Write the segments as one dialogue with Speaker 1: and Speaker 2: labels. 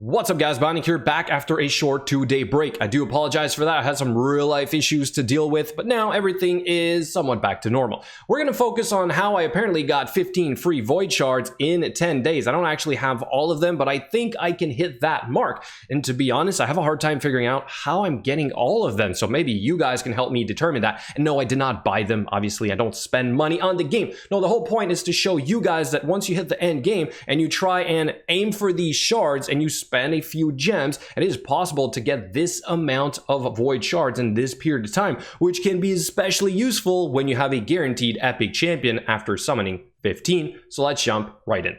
Speaker 1: What's up guys, Bionic here, back after a short 2-day break. I do apologize for that. I had some real life issues to deal with, but now everything is somewhat back to normal. We're going to focus on how I apparently got 15 free void shards in 10 days. I don't actually have all of them, but I think I can hit that mark. And to be honest, I have a hard time figuring out how I'm getting all of them. So maybe you guys can help me determine that. And no, I did not buy them. Obviously, I don't spend money on the game. No, the whole point is to show you guys that once you hit the end game and you try and aim for these shards and you spend a few gems, it is possible to get this amount of void shards in this period of time, which can be especially useful when you have a guaranteed epic champion after summoning 15. So let's jump right in.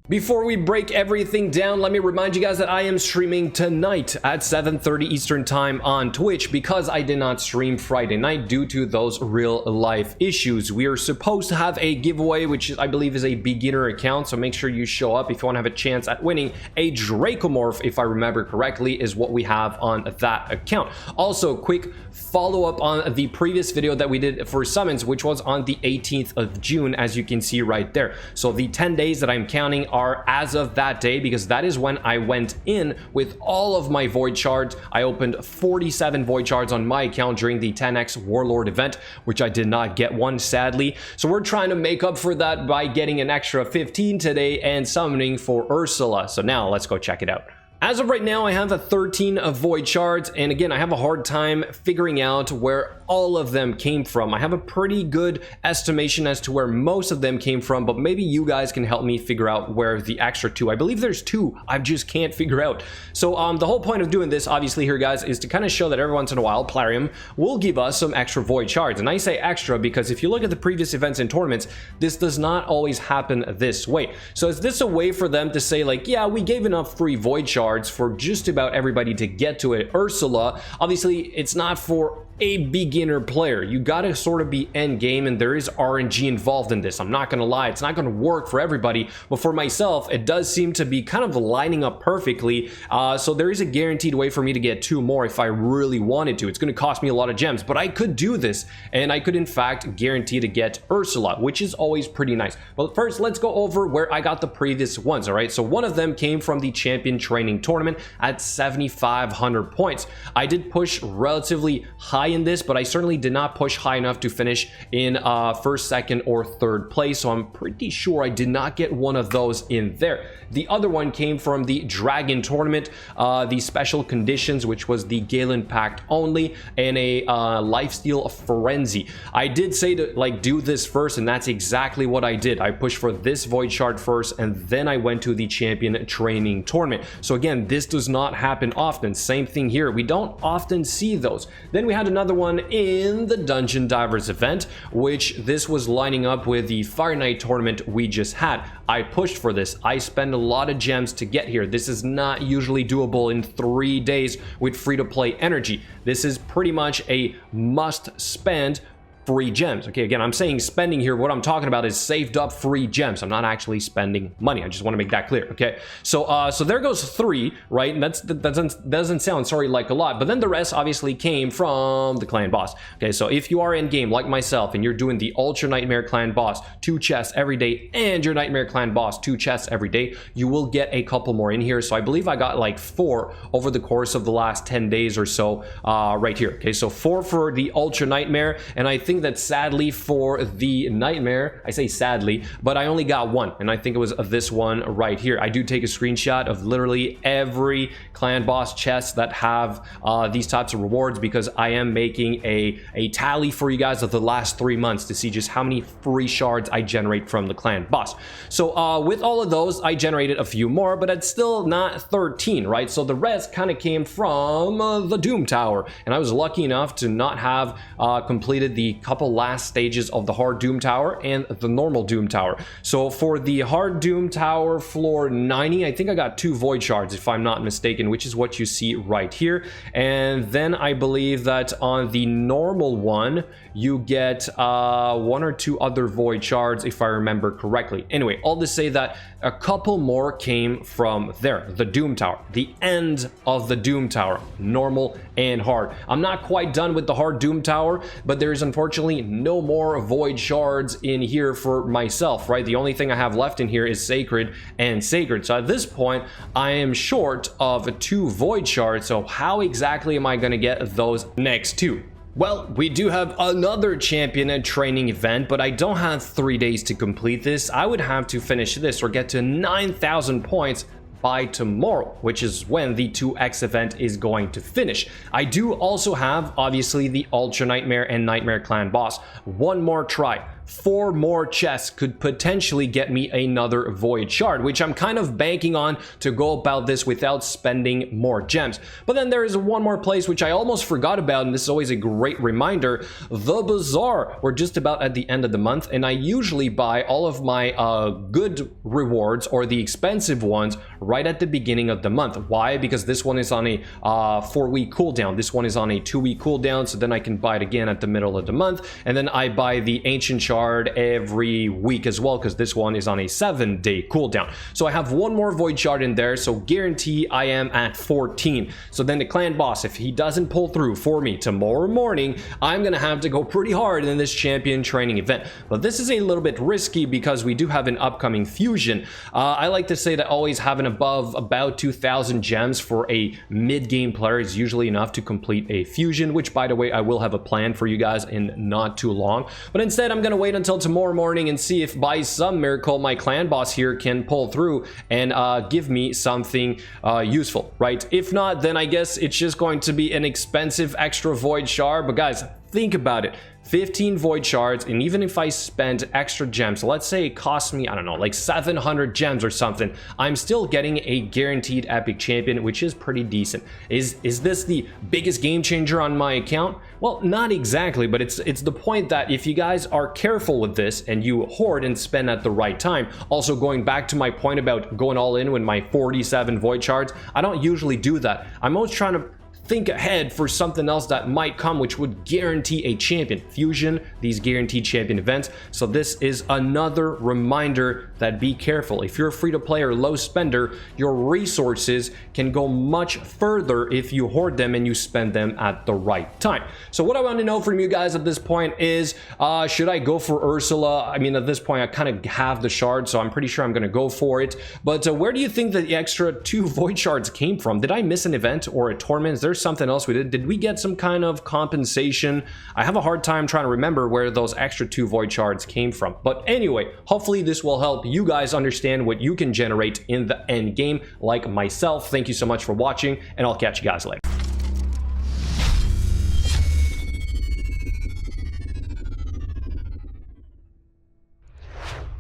Speaker 1: Before we break everything down, let me remind you guys that I am streaming tonight at 7:30 Eastern time on Twitch because I did not stream Friday night due to those real life issues. We are supposed to have a giveaway, which I believe is a beginner account, so make sure you show up if you want to have a chance at winning. A Dracomorph, if I remember correctly, is what we have on that account. Also, quick follow up on the previous video that we did for summons, which was on the 18th of June, as you can see right there. So the 10 days that I'm counting are as of that day, because that is when I went in with all of my void shards. I opened 47 void shards on my account during the 10x warlord event, which I did not get one, sadly. So we're trying to make up for that by getting an extra 15 today and summoning for Ursala. So now let's go check it out. As of right now, I have a 13 of void shards, and again, I have a hard time figuring out where all of them came from. I have a pretty good estimation as to where most of them came from, but maybe you guys can help me figure out where the extra 2, I believe there's 2, I just can't figure out. So the whole point of doing this, obviously here guys, is to kind of show that every once in a while, Plarium will give us some extra void shards. And I say extra because if you look at the previous events and tournaments, this does not always happen this way. So is this a way for them to say like, yeah, we gave enough free void shards for just about everybody to get to it? Ursala, obviously it's not for a beginner player. You gotta sort of be end game, and there is RNG involved in this. I'm not gonna lie, it's not gonna work for everybody, but for myself it does seem to be kind of lining up perfectly. So there is a guaranteed way for me to get 2 more if I really wanted to. It's gonna cost me a lot of gems, but I could do this, and I could in fact guarantee to get Ursala, which is always pretty nice. But first, let's go over where I got the previous ones. All right, so one of them came from the champion training tournament at 7,500 points. I did push relatively high in this, but I certainly did not push high enough to finish in first, second, or third place, so I'm pretty sure I did not get one of those in there. The other one came from the Dragon tournament, the special conditions, which was the Galen Pact only, and a lifesteal frenzy. I did say to like do this first, and that's exactly what I did. I pushed for this void shard first, and then I went to the champion training tournament. So again, this does not happen often. Same thing here, we don't often see those. Then we had another one in the Dungeon Divers event, which this was lining up with the Fire Night tournament we just had. I pushed for this. I spent a lot of gems to get here. This is not usually doable in 3 days with free-to-play energy. This is pretty much a must spend free gems. Okay, again, I'm saying spending here. What I'm talking about is saved up free gems. I'm not actually spending money. I just want to make that clear. Okay, so so there goes 3, right? And that doesn't sound, sorry, like a lot, but then the rest obviously came from the clan boss. Okay, so if you are in game like myself and you're doing the Ultra Nightmare clan boss 2 chests every day, and your Nightmare clan boss 2 chests every day, you will get a couple more in here. So I believe I got like 4 over the course of the last 10 days or so, right here. Okay, so 4 for the Ultra Nightmare, and I think that sadly for the Nightmare, I say sadly, but I only got 1, and I think it was this one right here. I do take a screenshot of literally every clan boss chest that have these types of rewards, because I am making a tally for you guys of the last 3 months to see just how many free shards I generate from the clan boss. So with all of those, I generated a few more, but it's still not 13, right? So the rest kind of came from the Doom Tower, and I was lucky enough to not have completed the couple last stages of the hard Doom Tower and the normal Doom Tower. So for the hard Doom Tower floor 90, I think I got 2 void shards if I'm not mistaken, which is what you see right here. And then I believe that on the normal one you get 1 or 2 other void shards if I remember correctly. Anyway, all to say that a couple more came from there, the Doom Tower, the end of the Doom Tower, normal and hard. I'm not quite done with the hard Doom Tower, but there is unfortunately unfortunately no more void shards in here for myself, right? The only thing I have left in here is sacred and sacred. So at this point, I am short of 2 void shards. So how exactly am I going to get those next 2? Well, we do have another champion and training event, but I don't have 3 days to complete this. I would have to finish this or get to 9,000 points by tomorrow, which is when the 2x event is going to finish. I do also have, obviously, the Ultra Nightmare and Nightmare Clan boss. One more try. 4 more chests could potentially get me another void shard, which I'm kind of banking on to go about this without spending more gems. But then there is one more place which I almost forgot about, and this is always a great reminder: the bazaar. We're just about at the end of the month, and I usually buy all of my good rewards, or the expensive ones, right at the beginning of the month. Why? Because this one is on a 4-week cooldown. This one is on a 2-week cooldown, so then I can buy it again at the middle of the month, and then I buy the ancient shard every week as well, because this one is on a 7-day cooldown. So I have 1 more void shard in there, so guarantee I am at 14. So then the clan boss, if he doesn't pull through for me tomorrow morning, I'm gonna have to go pretty hard in this champion training event. But this is a little bit risky because we do have an upcoming fusion. I like to say that always having above about 2,000 gems for a mid-game player is usually enough to complete a fusion, which, by the way, I will have a plan for you guys in not too long. But instead, I'm gonna wait until tomorrow morning and see if by some miracle my clan boss here can pull through and give me something useful, right? If not, then I guess it's just going to be an expensive extra void shard. But guys, think about it. 15 void shards, and even if I spend extra gems, let's say it costs me, I don't know, like 700 gems or something, I'm still getting a guaranteed epic champion, which is pretty decent. Is this the biggest game changer on my account? Well, not exactly, but it's the point that if you guys are careful with this and you hoard and spend at the right time. Also, going back to my point about going all in with my 47 void shards, I don't usually do that. I'm always trying to think ahead for something else that might come, which would guarantee a champion fusion, these guaranteed champion events. So this is another reminder that be careful. If you're a free-to-play or low spender, your resources can go much further if you hoard them and you spend them at the right time. So what I want to know from you guys at this point is, should I go for Ursala? I mean, at this point, I kind of have the shard, so I'm pretty sure I'm going to go for it. But where do you think that the extra 2 void shards came from? Did I miss an event or a tournament? Is there something else we did? Did we get some kind of compensation? I have a hard time trying to remember where those extra 2 void shards came from. But anyway, hopefully this will help you guys understand what you can generate in the end game, like myself. Thank you so much for watching, and I'll catch you guys later.